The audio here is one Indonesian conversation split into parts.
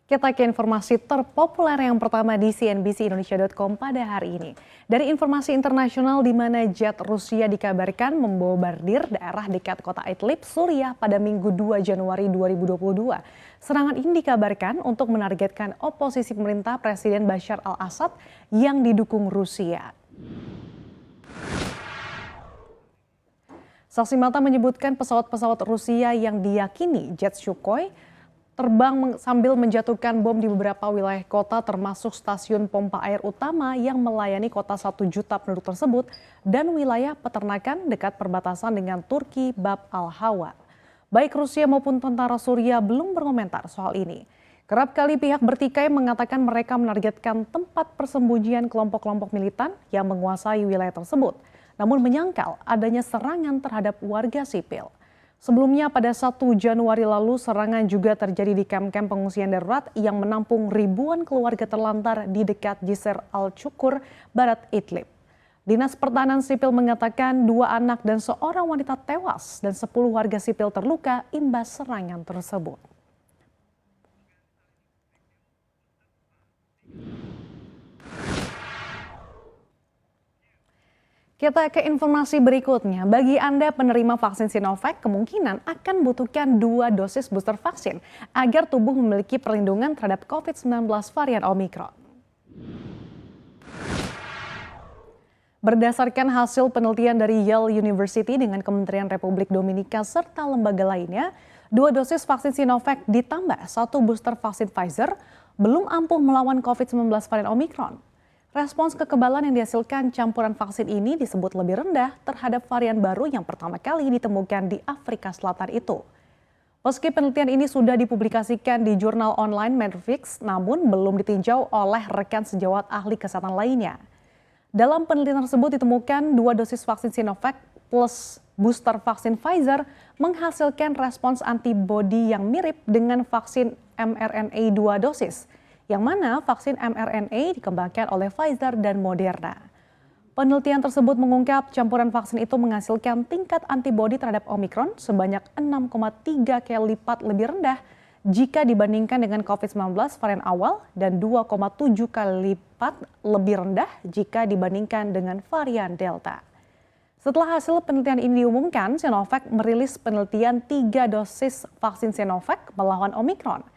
Kita ke informasi terpopuler yang pertama di cnbcindonesia.com pada hari ini. Dari informasi internasional di mana jet Rusia dikabarkan membombardir daerah dekat kota Idlib, Suriah pada Minggu 2 Januari 2022. Serangan ini dikabarkan untuk menargetkan oposisi pemerintah Presiden Bashar al-Assad yang didukung Rusia. Saksi mata menyebutkan pesawat-pesawat Rusia yang diyakini jet Sukhoi terbang sambil menjatuhkan bom di beberapa wilayah kota termasuk stasiun pompa air utama yang melayani kota 1 juta penduduk tersebut dan wilayah peternakan dekat perbatasan dengan Turki Bab al-Hawa. Baik Rusia maupun tentara Suriah belum berkomentar soal ini. Kerap kali pihak bertikai mengatakan mereka menargetkan tempat persembunyian kelompok-kelompok militan yang menguasai wilayah tersebut, namun menyangkal adanya serangan terhadap warga sipil. Sebelumnya pada 1 Januari lalu serangan juga terjadi di kamp-kamp pengungsian darurat yang menampung ribuan keluarga terlantar di dekat Jisr al-Chukur, barat Idlib. Dinas Pertahanan Sipil mengatakan 2 anak dan seorang wanita tewas dan 10 warga sipil terluka imbas serangan tersebut. Kita ke informasi berikutnya. Bagi Anda penerima vaksin Sinovac, kemungkinan akan membutuhkan 2 dosis booster vaksin agar tubuh memiliki perlindungan terhadap COVID-19 varian Omicron. Berdasarkan hasil penelitian dari Yale University dengan Kementerian Republik Dominika serta lembaga lainnya, 2 dosis vaksin Sinovac ditambah 1 booster vaksin Pfizer belum ampuh melawan COVID-19 varian Omicron. Respons kekebalan yang dihasilkan campuran vaksin ini disebut lebih rendah terhadap varian baru yang pertama kali ditemukan di Afrika Selatan itu. Meski penelitian ini sudah dipublikasikan di jurnal online Medrix, namun belum ditinjau oleh rekan sejawat ahli kesehatan lainnya. Dalam penelitian tersebut ditemukan 2 dosis vaksin Sinovac plus booster vaksin Pfizer menghasilkan respons antibodi yang mirip dengan vaksin mRNA 2 dosis, yang mana vaksin mRNA dikembangkan oleh Pfizer dan Moderna. Penelitian tersebut mengungkap campuran vaksin itu menghasilkan tingkat antibodi terhadap Omicron sebanyak 6,3 kali lipat lebih rendah jika dibandingkan dengan COVID-19 varian awal dan 2,7 kali lipat lebih rendah jika dibandingkan dengan varian Delta. Setelah hasil penelitian ini diumumkan, Sinovac merilis penelitian 3 dosis vaksin Sinovac melawan Omicron.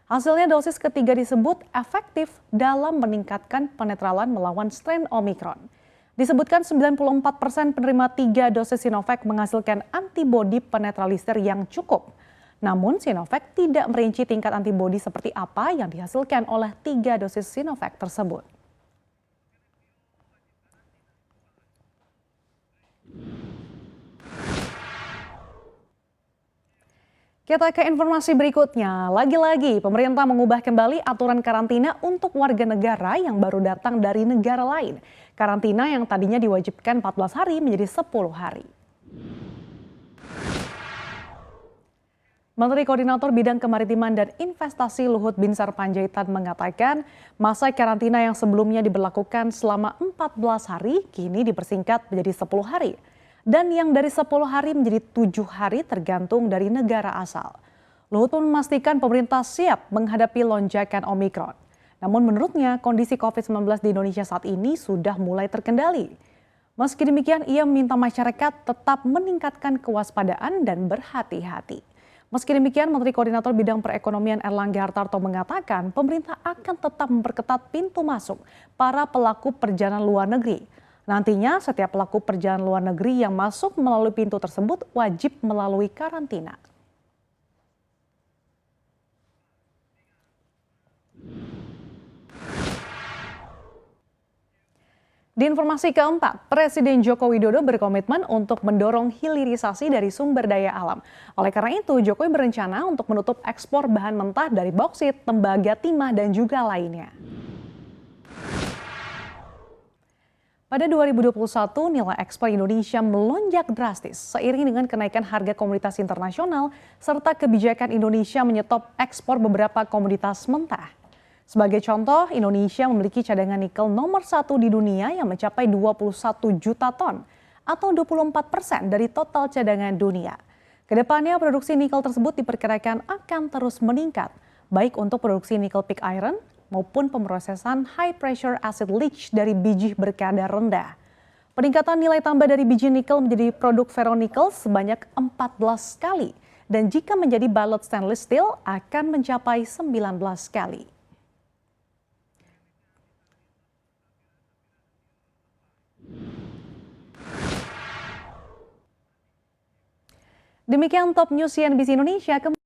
Hasilnya dosis ketiga disebut efektif dalam meningkatkan penetralan melawan strain Omicron. Disebutkan 94% penerima 3 dosis Sinovac menghasilkan antibodi penetralizer yang cukup. Namun Sinovac tidak merinci tingkat antibodi seperti apa yang dihasilkan oleh 3 dosis Sinovac tersebut. Kita ke informasi berikutnya. Lagi-lagi pemerintah mengubah kembali aturan karantina untuk warga negara yang baru datang dari negara lain. Karantina yang tadinya diwajibkan 14 hari menjadi 10 hari. Menteri Koordinator Bidang Kemaritiman dan Investasi Luhut Binsar Panjaitan mengatakan masa karantina yang sebelumnya diberlakukan selama 14 hari kini dipersingkat menjadi 10 hari. Dan yang dari 10 hari menjadi 7 hari tergantung dari negara asal. Luhut pun memastikan pemerintah siap menghadapi lonjakan Omicron. Namun menurutnya kondisi COVID-19 di Indonesia saat ini sudah mulai terkendali. Meski demikian ia meminta masyarakat tetap meningkatkan kewaspadaan dan berhati-hati. Meski demikian Menteri Koordinator Bidang Perekonomian Erlangga Hartarto mengatakan pemerintah akan tetap memperketat pintu masuk para pelaku perjalanan luar negeri. Nantinya setiap pelaku perjalanan luar negeri yang masuk melalui pintu tersebut wajib melalui karantina. Di informasi keempat, Presiden Joko Widodo berkomitmen untuk mendorong hilirisasi dari sumber daya alam. Oleh karena itu, Jokowi berencana untuk menutup ekspor bahan mentah dari bauksit, tembaga, timah, dan juga lainnya. Pada 2021, nilai ekspor Indonesia melonjak drastis seiring dengan kenaikan harga komoditas internasional serta kebijakan Indonesia menyetop ekspor beberapa komoditas mentah. Sebagai contoh, Indonesia memiliki cadangan nikel nomor 1 di dunia yang mencapai 21 juta ton atau 24% dari total cadangan dunia. Kedepannya produksi nikel tersebut diperkirakan akan terus meningkat. baik untuk produksi nickel pig iron maupun pemrosesan high pressure acid leach dari biji berkadar rendah. Peningkatan nilai tambah dari biji nikel menjadi produk ferronikel sebanyak 14 kali dan jika menjadi balut stainless steel akan mencapai 19 kali. Demikian Top News CNBC Indonesia.